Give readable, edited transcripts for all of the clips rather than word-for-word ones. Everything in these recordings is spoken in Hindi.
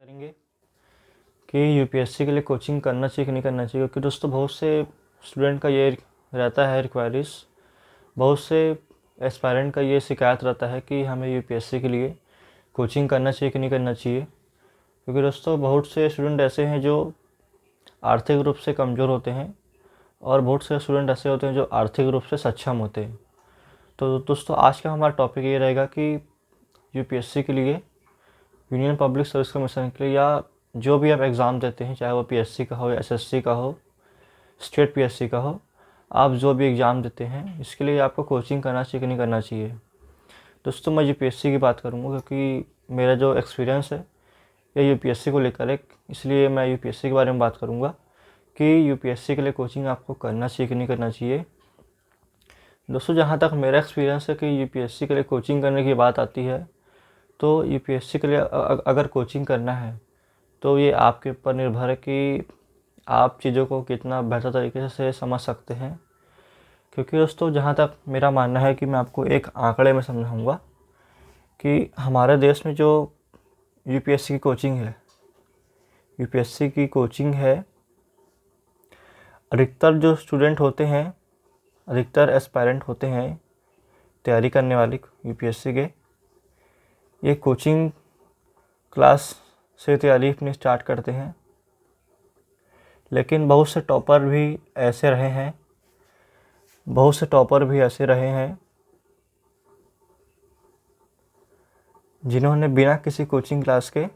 करेंगे कि यूपीएससी के लिए कोचिंग करना चाहिए कि नहीं करना चाहिए, क्योंकि दोस्तों बहुत से स्टूडेंट का ये रहता है रिक्वायरीज, बहुत से एस्पायरेंट का ये शिकायत रहता है कि हमें यूपीएससी के लिए कोचिंग करना चाहिए कि नहीं करना चाहिए। क्योंकि दोस्तों बहुत से स्टूडेंट ऐसे हैं जो आर्थिक रूप से कमज़ोर होते हैं और बहुत से स्टूडेंट ऐसे होते हैं जो आर्थिक रूप से सक्षम होते हैं। तो दोस्तों आज का हमारा टॉपिक ये रहेगा कि यूपीएससी के लिए, यूनियन पब्लिक सर्विस कमीशन के लिए, या जो भी आप एग्ज़ाम देते हैं, चाहे वो पीएससी का हो या एसएससी का हो, स्टेट पीएससी का हो, आप जो भी एग्ज़ाम देते हैं इसके लिए आपको कोचिंग करना चाहिए कि नहीं करना चाहिए। दोस्तों मैं यूपीएससी की बात करूँगा क्योंकि मेरा जो एक्सपीरियंस है ये यूपीएससी को लेकर है, इसलिए मैं यूपीएससी के बारे में बात करूँगा कि यूपीएससी के लिए कोचिंग आपको करना चाहिए कि नहीं करना चाहिए। दोस्तों जहाँ तक मेरा एक्सपीरियंस है कि यूपीएससी के लिए कोचिंग करने की बात आती है तो यूपीएससी के लिए अगर कोचिंग करना है तो ये आपके ऊपर निर्भर है कि आप चीज़ों को कितना बेहतर तरीके से समझ सकते हैं। क्योंकि दोस्तों जहाँ तक मेरा मानना है कि मैं आपको एक आंकड़े में समझाऊंगा कि हमारे देश में जो यूपीएससी की कोचिंग है, अधिकतर जो स्टूडेंट होते हैं, अधिकतर एस्पायरेंट होते हैं तैयारी करने वाले यूपीएससी के, ये कोचिंग क्लास से तैयारी अपनी स्टार्ट करते हैं। लेकिन बहुत से टॉपर भी ऐसे रहे हैं जिन्होंने बिना किसी कोचिंग क्लास के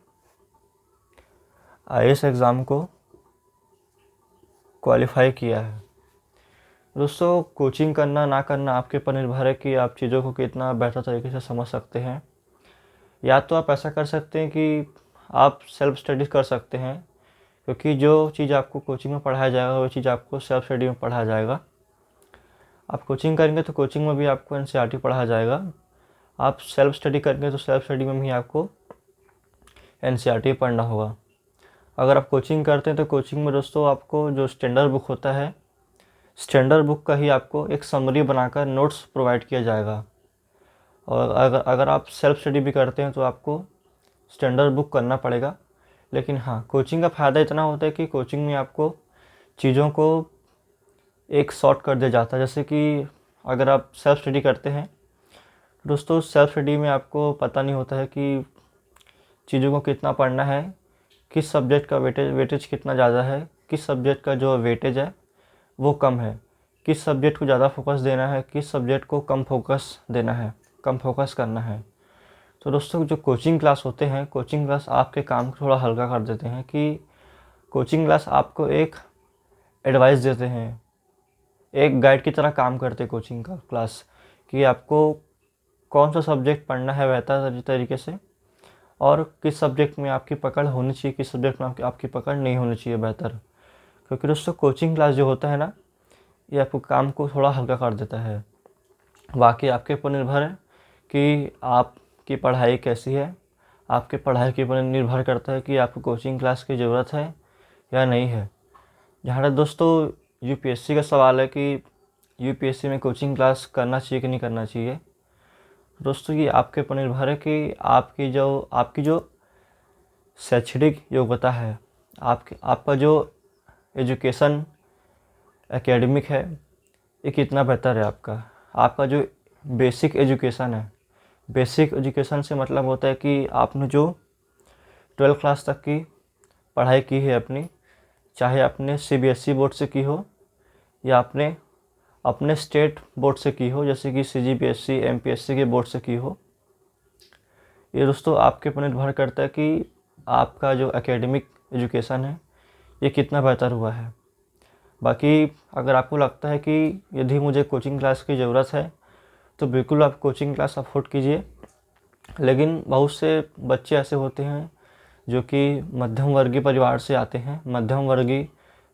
आईएएस एग्ज़ाम को क्वालिफाई किया है। दोस्तों कोचिंग करना ना करना आपके ऊपर निर्भर है कि आप चीज़ों को कितना बेहतर तरीके से समझ सकते हैं। या तो आप ऐसा कर सकते हैं कि आप सेल्फ स्टडी कर सकते हैं, क्योंकि जो चीज़ आपको कोचिंग में पढ़ाया जाएगा वो चीज़ आपको सेल्फ स्टडी में पढ़ाया जाएगा। आप कोचिंग करेंगे तो कोचिंग में भी आपको एनसीईआरटी पढ़ाया जाएगा, आप सेल्फ स्टडी करेंगे तो सेल्फ स्टडी में भी आपको एनसीईआरटी पढ़ना होगा। अगर आप कोचिंग करते हैं तो कोचिंग में दोस्तों आपको जो स्टैंडर्ड बुक होता है, स्टैंडर्ड बुक का ही आपको एक समरी बनाकर नोट्स प्रोवाइड किया जाएगा। और अगर आप सेल्फ स्टडी भी करते हैं तो आपको स्टैंडर्ड बुक करना पड़ेगा। लेकिन हाँ, कोचिंग का फ़ायदा इतना होता है कि कोचिंग में आपको चीज़ों को एक शॉर्ट कर दिया जाता है। जैसे कि अगर आप सेल्फ स्टडी करते हैं दोस्तों, सेल्फ स्टडी में आपको पता नहीं होता है कि चीज़ों को कितना पढ़ना है, किस सब्जेक्ट का वेटेज कितना ज़्यादा है, किस सब्जेक्ट का जो वेटेज है वो कम है, किस सब्जेक्ट को ज़्यादा फोकस देना है, किस सब्जेक्ट को कम फोकस करना है। तो दोस्तों जो कोचिंग क्लास होते हैं, कोचिंग क्लास आपके काम को थोड़ा हल्का कर देते हैं कि कोचिंग क्लास आपको एक एडवाइस देते हैं, एक गाइड की तरह काम करते हैं कोचिंग का क्लास, कि आपको कौन सा सब्जेक्ट पढ़ना है बेहतर तरीके से और किस सब्जेक्ट में आपकी पकड़ होनी चाहिए, किस सब्जेक्ट में आपकी पकड़ नहीं होनी चाहिए बेहतर। क्योंकि दोस्तों कोचिंग क्लास जो होता है ना, ये आपको काम को थोड़ा हल्का कर देता है। बाकी आपके ऊपर निर्भर है कि आपकी पढ़ाई कैसी है, आपके पढ़ाई के ऊपर निर्भर करता है कि आपको कोचिंग क्लास की ज़रूरत है या नहीं है। जहाँ तक दोस्तों यूपीएससी का सवाल है कि यूपीएससी में कोचिंग क्लास करना चाहिए कि नहीं करना चाहिए, दोस्तों ये आपके ऊपर निर्भर है कि आपकी जो शैक्षणिक योग्यता है, आपका जो एजुकेशन एकेडमिक है ये कितना बेहतर है। आपका जो बेसिक एजुकेशन है, बेसिक एजुकेशन से मतलब होता है कि आपने जो 12th क्लास तक की पढ़ाई की है अपनी, चाहे आपने सीबीएसई बोर्ड से की हो या आपने अपने स्टेट बोर्ड से की हो, जैसे कि सीजीपीएससी एमपीएससी के बोर्ड से की हो, ये दोस्तों आपके ऊपर निर्भर करता है कि आपका जो एकेडमिक एजुकेशन है ये कितना बेहतर हुआ है। बाकी अगर आपको लगता है कि यदि मुझे कोचिंग क्लास की ज़रूरत है तो बिल्कुल आप कोचिंग क्लास अफोर्ड कीजिए। लेकिन बहुत से बच्चे ऐसे होते हैं जो कि मध्यम वर्गीय परिवार से आते हैं, मध्यम वर्गीय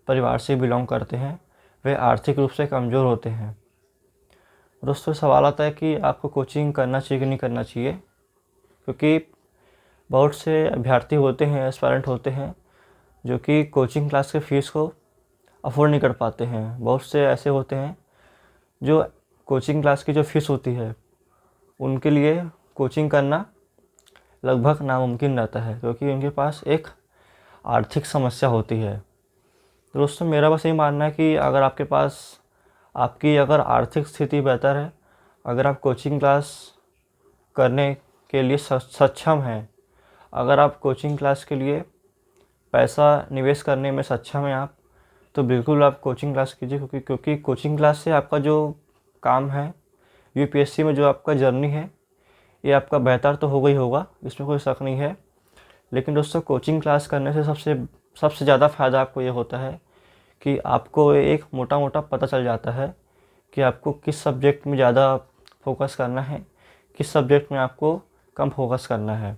परिवार से बिलोंग करते हैं, वे आर्थिक रूप से कमज़ोर होते हैं। दोस्तों सवाल आता है कि आपको कोचिंग करना चाहिए कि नहीं करना चाहिए, क्योंकि बहुत से अभ्यर्थी होते हैं, एस्पायरेंट होते हैं जो कि कोचिंग क्लास के फ़ीस को अफोर्ड नहीं कर पाते हैं। बहुत से ऐसे होते हैं जो कोचिंग क्लास की जो फ़ीस होती है उनके लिए कोचिंग करना लगभग नामुमकिन रहता है, क्योंकि उनके पास एक आर्थिक समस्या होती है। तो दोस्तों मेरा बस यही मानना है कि अगर आपके पास आपकी अगर आर्थिक स्थिति बेहतर है, अगर आप कोचिंग क्लास करने के लिए सक्षम हैं, अगर आप कोचिंग क्लास के लिए पैसा निवेश करने में सक्षम हैं आप, तो बिल्कुल आप कोचिंग क्लास कीजिए, क्योंकि कोचिंग क्लास से आपका जो काम है यूपीएससी में, जो आपका जर्नी है, ये आपका बेहतर तो होगा ही होगा, इसमें कोई शक नहीं है। लेकिन दोस्तों कोचिंग क्लास करने से सबसे ज़्यादा फ़ायदा आपको ये होता है कि आपको एक मोटा मोटा पता चल जाता है कि आपको किस सब्जेक्ट में ज़्यादा फोकस करना है, किस सब्जेक्ट में आपको कम फोकस करना है।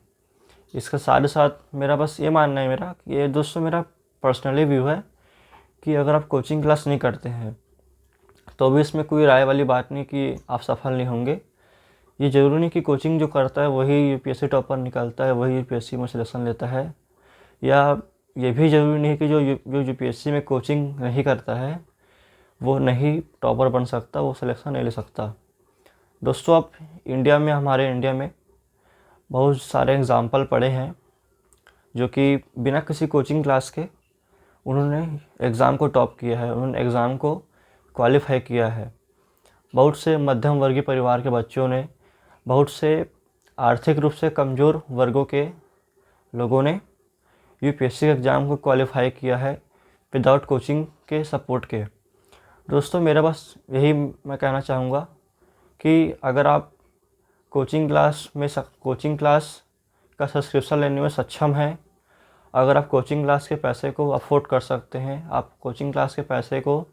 इसके साथ साथ मेरा बस ये मानना है, मेरा कि ये दोस्तों मेरा पर्सनली व्यू है कि अगर आप कोचिंग क्लास नहीं करते हैं तो भी इसमें कोई राय वाली बात नहीं कि आप सफल नहीं होंगे। ये ज़रूरी नहीं कि कोचिंग जो करता है वही यूपीएससी टॉपर निकलता है, वही यूपीएससी में सिलेक्शन लेता है, या ये भी ज़रूरी नहीं है कि जो यूपीएससी में कोचिंग नहीं करता है वो नहीं टॉपर बन सकता, वो सिलेक्शन नहीं ले सकता। दोस्तों आप हमारे इंडिया में बहुत सारे एग्ज़ाम्पल पढ़े हैं जो कि बिना किसी कोचिंग क्लास के उन्होंने एग्ज़ाम को टॉप किया है, उन्होंने एग्ज़ाम को क्वालिफाई किया है। बहुत से मध्यम वर्गीय परिवार के बच्चों ने, बहुत से आर्थिक रूप से कमज़ोर वर्गों के लोगों ने यूपीएससी एग्ज़ाम को क्वालिफाई किया है विदाउट कोचिंग के सपोर्ट के। दोस्तों मेरा बस यही मैं कहना चाहूँगा कि अगर आप कोचिंग क्लास का सब्सक्रिप्शन लेने में सक्षम हैं, अगर आप कोचिंग क्लास के पैसे को अफोर्ड कर सकते हैं, आप कोचिंग क्लास के पैसे को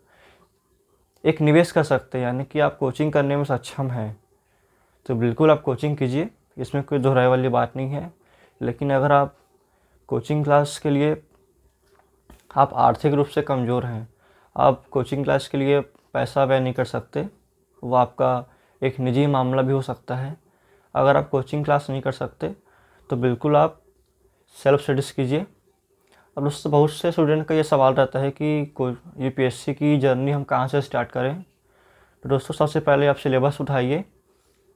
एक निवेश कर सकते हैं, यानी कि आप कोचिंग करने में सक्षम हैं, तो बिल्कुल आप कोचिंग कीजिए, इसमें कोई दोहराई वाली बात नहीं है। लेकिन अगर आप कोचिंग क्लास के लिए आप आर्थिक रूप से कमज़ोर हैं, आप कोचिंग क्लास के लिए पैसा व्यय नहीं कर सकते, वो आपका एक निजी मामला भी हो सकता है। अगर आप कोचिंग क्लास नहीं कर सकते तो बिल्कुल आप सेल्फ स्टडीज़ कीजिए। अब दोस्तों बहुत से स्टूडेंट का ये सवाल रहता है कि यूपीएससी की जर्नी हम कहाँ से स्टार्ट करें। तो दोस्तों सबसे पहले आप सिलेबस उठाइए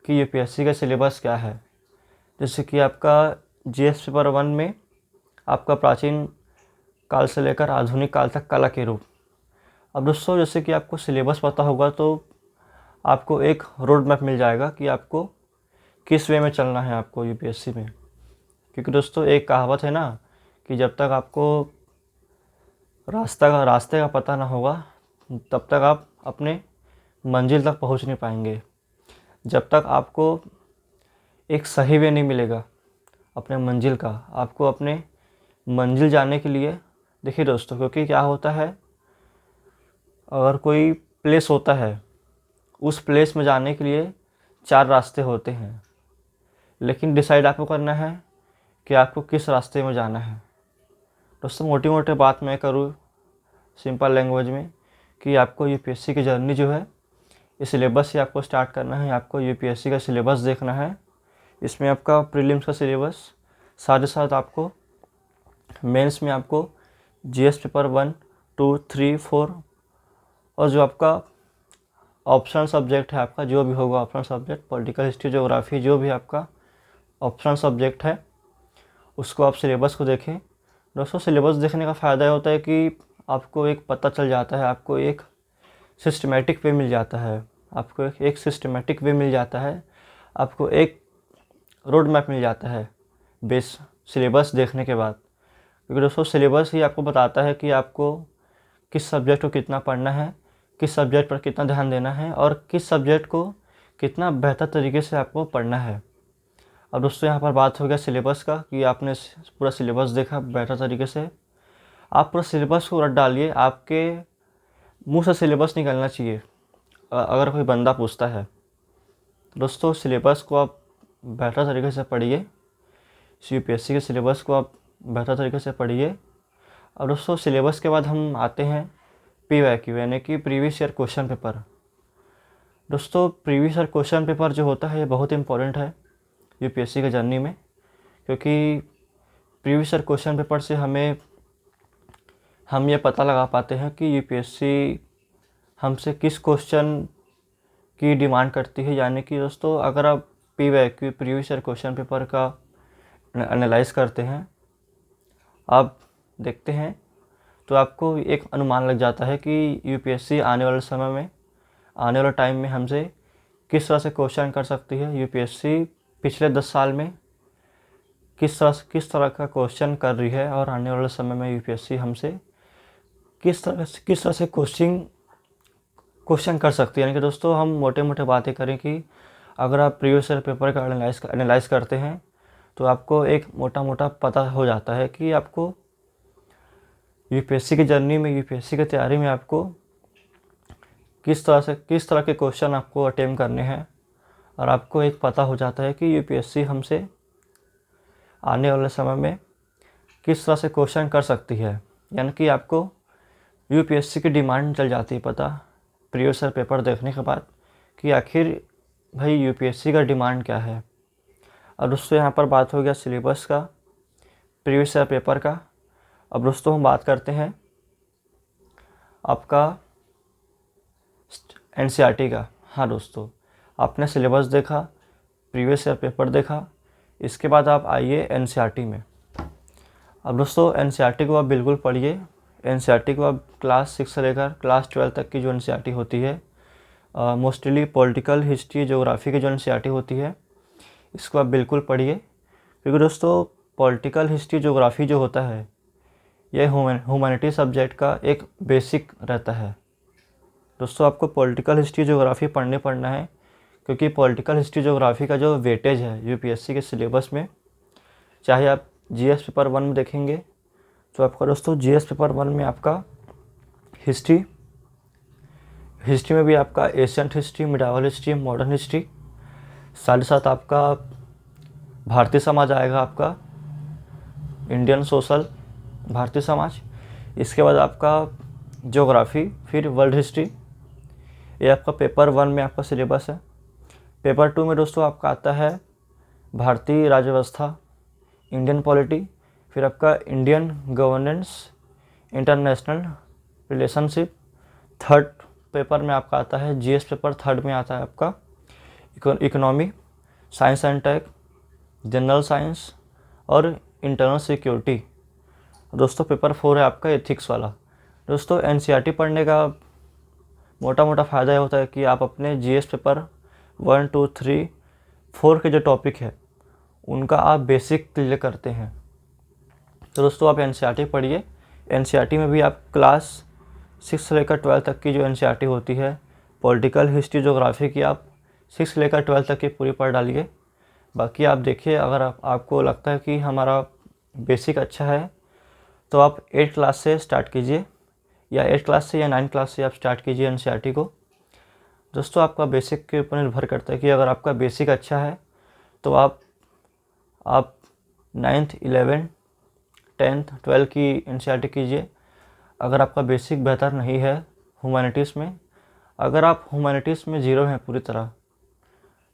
कि यूपीएससी का सिलेबस क्या है। जैसे कि आपका जीएस पेपर 1 में आपका प्राचीन काल से लेकर आधुनिक काल तक कला के रूप। अब दोस्तों जैसे कि आपको सिलेबस पता होगा तो आपको एक रोड मैप मिल जाएगा कि आपको किस वे में चलना है आपको यूपीएससी में। क्योंकि दोस्तों एक कहावत है ना कि जब तक आपको रास्ते का पता ना होगा तब तक आप अपने मंजिल तक पहुंच नहीं पाएंगे। जब तक आपको एक सही वे नहीं मिलेगा अपने मंजिल का, आपको अपने मंजिल जाने के लिए, देखिए दोस्तों, क्योंकि क्या होता है, अगर कोई प्लेस होता है, उस प्लेस में जाने के लिए 4 रास्ते होते हैं, लेकिन डिसाइड आपको करना है कि आपको किस रास्ते में जाना है। दोस्तों मोटी मोटी बात मैं करूँ सिंपल लैंग्वेज में कि आपको यूपीएससी की जर्नी जो है इस सिलेबस से आपको स्टार्ट करना है। आपको यूपीएससी का सिलेबस देखना है, इसमें आपका प्रीलिम्स का सिलेबस, साथ ही साथ आपको मेंस में आपको जीएस पेपर 1, 2, 3, 4 और जो आपका ऑप्शनल सब्जेक्ट है, आपका जो भी होगा optional subject, political history, geography, जो भी आपका ऑप्शनल सब्जेक्ट है उसको आप सिलेबस को देखें। दोस्तों सिलेबस देखने का फ़ायदा ये होता है कि आपको एक पता चल जाता है, आपको एक सिस्टमेटिक वे मिल जाता है, आपको एक सिस्टमेटिक वे मिल जाता है, आपको एक रोड मैप मिल जाता है बेस सिलेबस देखने के बाद। क्योंकि दोस्तों सिलेबस ही आपको बताता है कि आपको किस सब्जेक्ट को कितना पढ़ना है, किस सब्जेक्ट पर कितना ध्यान देना है और किस सब्जेक्ट को कितना बेहतर तरीके से आपको पढ़ना है। अब दोस्तों यहाँ पर बात हो गया सिलेबस का कि आपने पूरा सिलेबस देखा बेहतर तरीके से। आप पूरा सिलेबस को रट डालिए, आपके मुंह से सिलेबस निकलना चाहिए अगर कोई बंदा पूछता है। दोस्तों सिलेबस को आप बेहतर तरीके से पढ़िए, यूपीएससी के सिलेबस को आप बेहतर तरीके से पढ़िए। और दोस्तों सिलेबस के बाद हम आते हैं पीवाईक्यू यानी कि प्रीवियस ईयर क्वेश्चन पेपर। दोस्तों प्रीवियस ईयर क्वेश्चन पेपर जो होता है ये बहुत इंपॉर्टेंट है यूपीएससी के जर्नी में, क्योंकि प्रीवियस ईयर क्वेश्चन पेपर से हम ये पता लगा पाते हैं कि यूपीएससी हमसे किस क्वेश्चन की डिमांड करती है। यानी कि दोस्तों अगर आप PYQ previous year question paper का एनालाइज करते हैं, आप देखते हैं, तो आपको एक अनुमान लग जाता है कि यूपीएससी आने वाले समय में, आने वाले टाइम में हमसे किस तरह से क्वेश्चन कर सकती है। यूपीएससी पिछले 10 साल में किस तरह का क्वेश्चन कर रही है, और आने वाले समय में यूपीएससी हमसे किस तरह से क्वेश्चन कर सकती है। यानी कि दोस्तों हम मोटे मोटे बातें करें कि अगर आप प्रीवियस ईयर पेपर का एनालाइज करते हैं तो आपको एक मोटा मोटा पता हो जाता है कि आपको यूपीएससी की जर्नी में, यूपीएससी की तैयारी में आपको किस तरह के क्वेश्चन आपको अटेम्प्ट करने हैं, और आपको एक पता हो जाता है कि यूपीएससी हमसे आने वाले समय में किस तरह से क्वेश्चन कर सकती है। यानी कि आपको यूपीएससी की डिमांड चल जाती है पता प्रीवियस ईयर पेपर देखने के बाद कि आखिर भाई यूपीएससी का डिमांड क्या है। अब दोस्तों यहाँ पर बात हो गया सिलेबस का, प्रीवियस ईयर पेपर का। अब दोस्तों हम बात करते हैं आपका एनसीईआरटी का। हाँ दोस्तों, आपने सिलेबस देखा, प्रीवियस ईयर पेपर देखा, इसके बाद आप आइए एनसीईआरटी में। अब दोस्तों एनसीईआरटी को आप बिल्कुल पढ़िए। एनसीईआरटी को आप क्लास 6 से लेकर क्लास 12 तक की जो एनसीईआरटी होती है, मोस्टली पॉलिटिकल, हिस्ट्री, ज्योग्राफी की जो एनसीईआरटी होती है, इसको आप बिल्कुल पढ़िए। क्योंकि दोस्तों पॉलिटिकल, हिस्ट्री, ज्योग्राफी जो होता है ये ह्यूमैनिटी सब्जेक्ट का एक बेसिक रहता है। दोस्तों आपको पॉलिटिकल, हिस्ट्री, ज्योग्राफी पढ़ना है, क्योंकि पॉलिटिकल, हिस्ट्री, ज्योग्राफी का जो वेटेज है यूपीएससी के सिलेबस में, चाहे आप जीएस पेपर 1 में देखेंगे तो आपका दोस्तों जीएस पेपर 1 में आपका हिस्ट्री में भी आपका ancient history, medieval history, modern history, साथ ही साथ आपका भारतीय समाज आएगा, आपका इंडियन सोशल, भारतीय समाज। इसके बाद आपका ज्योग्राफी, फिर वर्ल्ड हिस्ट्री। ये आपका पेपर 1 में आपका सिलेबस है। पेपर 2 में दोस्तों आपका आता है भारतीय राज्य व्यवस्था, इंडियन पॉलिटी, फिर आपका Indian governance, international relationship. Third paper में आपका आता है जीएस पेपर 3 में आता है आपका economy, science and tech, general science और इंटरनल सिक्योरिटी। दोस्तों पेपर 4 है आपका एथिक्स वाला। दोस्तों एनसीईआरटी पढ़ने का मोटा मोटा फ़ायदा ये होता है कि आप अपने जीएस पेपर 1, 2, 3, 4 के जो टॉपिक है उनका आप बेसिक क्लियर करते हैं। तो दोस्तों आप एनसीईआरटी पढ़िए। एनसीईआरटी में भी आप क्लास 6 से लेकर 12 तक की जो एनसीईआरटी होती है, पॉलिटिकल, हिस्ट्री, ज्योग्राफी की, आप 6 से लेकर 12 तक की पूरी पढ़ डालिए। बाकी आप देखिए, अगर आपको लगता है कि हमारा बेसिक अच्छा है तो आप 8 क्लास से स्टार्ट कीजिए, या 8 क्लास से या 9 क्लास से आप स्टार्ट कीजिए एनसीईआरटी को। दोस्तों आपका बेसिक के ऊपर निर्भर करता है कि अगर आपका बेसिक अच्छा है तो आप 9th, 11th, 10th, 12th की एनसीईआरटी कीजिए। अगर आपका बेसिक बेहतर नहीं है ह्यूमैनिटीज़ में, अगर आप ह्यूमैनिटीज़ में 0 हैं पूरी तरह,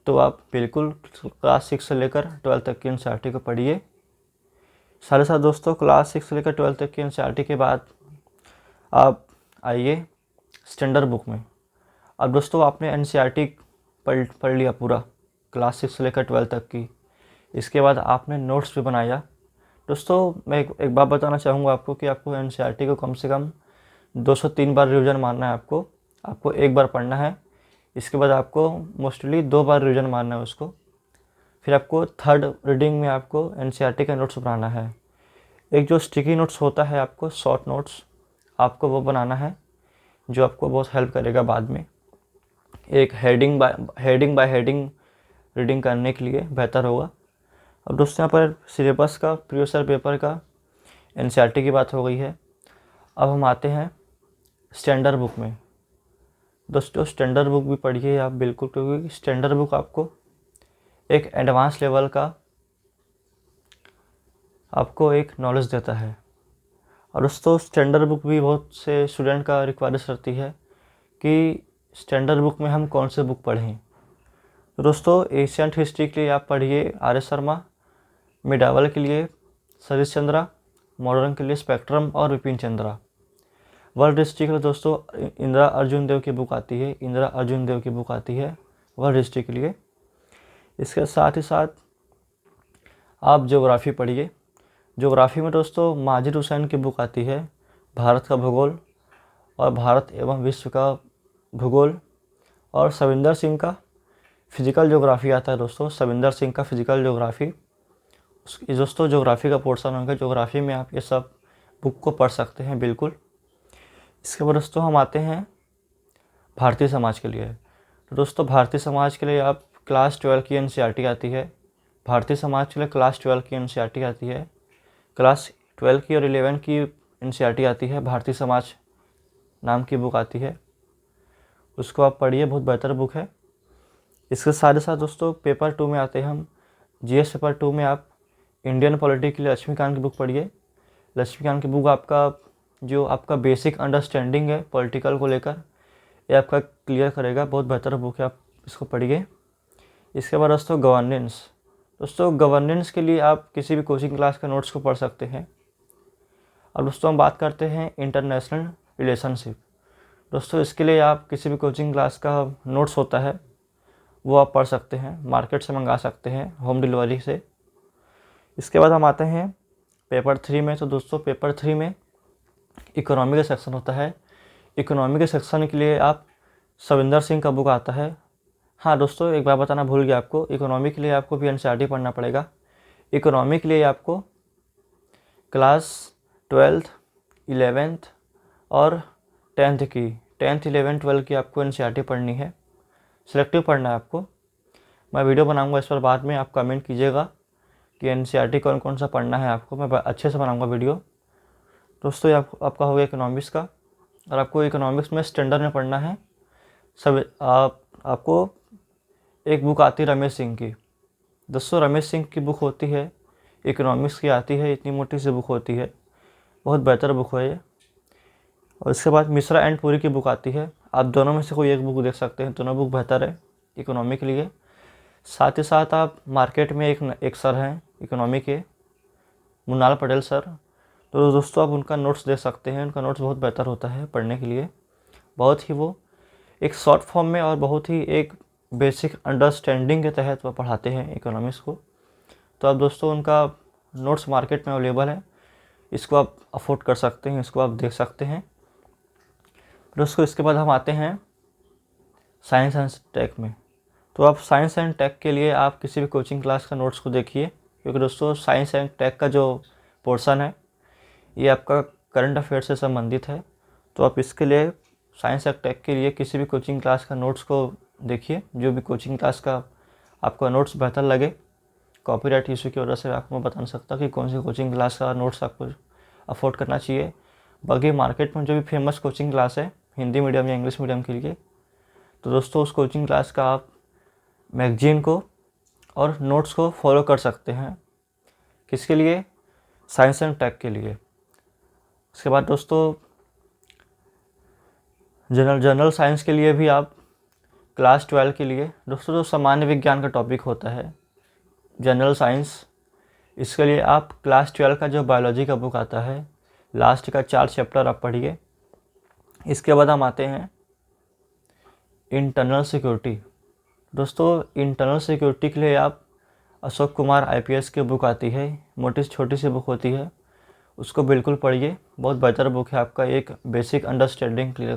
तो आप बिल्कुल क्लास 6 से लेकर 12 तक की एनसीईआरटी को पढ़िए। साथ ही साथ दोस्तों क्लास 6 से लेकर 12 तक की एनसीईआरटी के बाद आप आइए स्टैंडर्ड बुक में। अब दोस्तों आपने एनसीईआरटी पढ़ लिया पूरा क्लास 6 से लेकर 12 तक की, इसके बाद आपने नोट्स भी बनाया। दोस्तों मैं एक बात बताना चाहूँगा आपको कि आपको एनसीईआरटी को कम से कम 203 बार रिवीजन मारना है। आपको एक बार पढ़ना है, इसके बाद आपको मोस्टली 2 बार रिवीजन मारना है उसको। फिर आपको थर्ड रीडिंग में आपको एनसीईआरटी का नोट्स बनाना है। एक जो स्टिकी नोट्स होता है, आपको शॉर्ट नोट्स, आपको वो बनाना है, जो आपको बहुत हेल्प करेगा बाद में एक हेडिंग बाय हेडिंग रीडिंग करने के लिए बेहतर होगा। अब दोस्तों यहाँ पर सिलेबस का, प्रीवियस ईयर पेपर का, एनसीईआरटी की बात हो गई है। अब हम आते हैं स्टैंडर्ड बुक में। दोस्तों स्टैंडर्ड बुक भी पढ़िए आप बिल्कुल, क्योंकि स्टैंडर्ड बुक आपको एक एडवांस लेवल का आपको एक नॉलेज देता है। और दोस्तों स्टैंडर्ड बुक भी बहुत से स्टूडेंट का रिक्वायरमेंट रहती है कि स्टैंडर्ड बुक में हम कौन से बुक पढ़ें। तो दोस्तों एशियंट हिस्ट्री के लिए आप पढ़िए आर एस शर्मा, मिडावल के लिए सतीश चंद्रा, मॉडर्न के लिए स्पेक्ट्रम और विपिन चंद्रा। वर्ल्ड हिस्ट्री के लिए दोस्तों इंदिरा अर्जुन देव की बुक आती है वर्ल्ड हिस्ट्री के लिए। इसके साथ ही साथ आप ज्योग्राफ़ी पढ़िए। ज्योग्राफ़ी में दोस्तों माजिद हुसैन की बुक आती है भारत का भूगोल और भारत एवं विश्व का भूगोल, और सविंदर सिंह का फिजिकल ज्योग्राफ़ी आता है दोस्तों, सविंदर सिंह का फिजिकल ज्योग्राफ़ी। दोस्तों ज्योग्राफ़ी का पोर्शन होगा, ज्योग्राफ़ी में आप ये सब बुक को पढ़ सकते हैं बिल्कुल। इसके बाद दोस्तों हम आते हैं भारतीय समाज के लिए। तो दोस्तों भारतीय समाज के लिए आप क्लास 12 की एनसीईआरटी आती है। भारतीय समाज के लिए क्लास 12 की एनसीईआरटी आती है। क्लास 12 की और 11 की एनसीईआरटी आती है, भारतीय समाज नाम की बुक आती है, उसको आप पढ़िए, बहुत बेहतर बुक है। इसके साथ ही साथ दोस्तों पेपर 2 में आते हैं हम। जीएस पेपर 2 में आप इंडियन पॉलिटी के लिए लक्ष्मीकांत की बुक पढ़िए। लक्ष्मीकांत की बुक आपका बेसिक अंडरस्टैंडिंग है पॉलिटिकल को लेकर, ये आपका क्लियर करेगा, बहुत बेहतर बुक है, आप इसको पढ़िए। इसके बाद दोस्तों गवर्नेंस के लिए आप किसी भी कोचिंग क्लास का नोट्स को पढ़ सकते हैं। अब दोस्तों हम बात करते हैं इंटरनेशनल रिलेशनशिप। दोस्तों इसके लिए आप किसी भी कोचिंग क्लास का नोट्स होता है वो आप पढ़ सकते हैं, मार्केट से मंगा सकते हैं, होम डिलीवरी से। इसके बाद हम आते हैं पेपर 3 में। तो दोस्तों पेपर 3 में इकोनॉमी का सेक्शन होता है। इकोनॉमी के सेक्शन के लिए आप सविंदर सिंह का बुक आता है। हाँ दोस्तों एक बात बताना भूल गया आपको, इकोनॉमी के लिए आपको भी एनसीईआरटी पढ़ना पड़ेगा। इकोनॉमी के लिए आपको क्लास 12th 11th और 10th 11th 12th की आपको एनसीईआरटी पढ़नी है, सिलेक्टिव पढ़ना है आपको। मैं वीडियो बनाऊंगा इस पर बाद में, आप कमेंट कीजिएगा कि एनसीईआरटी कौन कौन सा पढ़ना है आपको, मैं अच्छे से बनाऊंगा वीडियो। दोस्तों ये आपका हो गया इकोनॉमिक्स का, और आपको इकोनॉमिक्स में स्टैंडर्ड में पढ़ना है। आपको एक बुक आती है रमेश सिंह की। दोस्तों रमेश सिंह की बुक होती है, इकोनॉमिक्स की आती है, इतनी मोटी सी बुक होती है, बहुत बेहतर बुक है ये। और इसके बाद मिश्रा एंड पुरी की बुक आती है। आप दोनों में से कोई एक बुक देख सकते हैं, दोनों बुक बेहतर है इकोनॉमी के लिए। साथ ही साथ आप मार्केट में एक सर हैं इकोनॉमी के, मुन्नाल पटेल सर, तो दोस्तों आप उनका नोट्स देख सकते हैं, उनका नोट्स बहुत बेहतर होता है पढ़ने के लिए। बहुत ही वो एक शॉर्ट फॉर्म में और बहुत ही एक बेसिक अंडरस्टैंडिंग के तहत वो पढ़ाते हैं इकोनॉमिक्स को। तो आप दोस्तों उनका नोट्स मार्केट में अवेलेबल है, इसको आप अफोर्ड कर सकते हैं, इसको आप देख सकते हैं। दोस्तों इसके बाद हम आते हैं साइंस एंड टेक में। तो आप साइंस एंड टेक के लिए आप किसी भी कोचिंग क्लास का नोट्स को देखिए, क्योंकि दोस्तों साइंस एंड टेक का जो पोर्शन है ये आपका करंट अफेयर से संबंधित है। तो आप इसके लिए साइंस एंड टेक के लिए किसी भी कोचिंग क्लास का नोट्स को देखिए, जो भी कोचिंग क्लास का आपका नोट्स बेहतर लगे। कॉपीराइट इशू की वजह से आपको मैं बता नहीं सकता कि कौन सी कोचिंग क्लास का नोट्स आपको अफोर्ड करना चाहिए। बाकी मार्केट में जो भी फेमस कोचिंग क्लास है हिंदी मीडियम या इंग्लिश मीडियम के लिए, तो दोस्तों उस कोचिंग क्लास का आप मैगजीन को और नोट्स को फॉलो कर सकते हैं। किसके लिए? साइंस एंड टेक के लिए। उसके बाद दोस्तों जनरल साइंस के लिए भी आप क्लास 12 के लिए दोस्तों जो सामान्य विज्ञान का टॉपिक होता है जनरल साइंस, इसके लिए आप क्लास 12 का जो बायोलॉजी का बुक आता है लास्ट का 4 चैप्टर आप पढ़िए। इसके बाद हम आते हैं इंटरनल सिक्योरिटी। दोस्तों इंटरनल सिक्योरिटी के लिए आप अशोक कुमार आईपीएस की बुक आती है, मोटी छोटी सी बुक होती है, उसको बिल्कुल पढ़िए, बहुत बेहतर बुक है, आपका एक बेसिक अंडरस्टैंडिंग क्लियर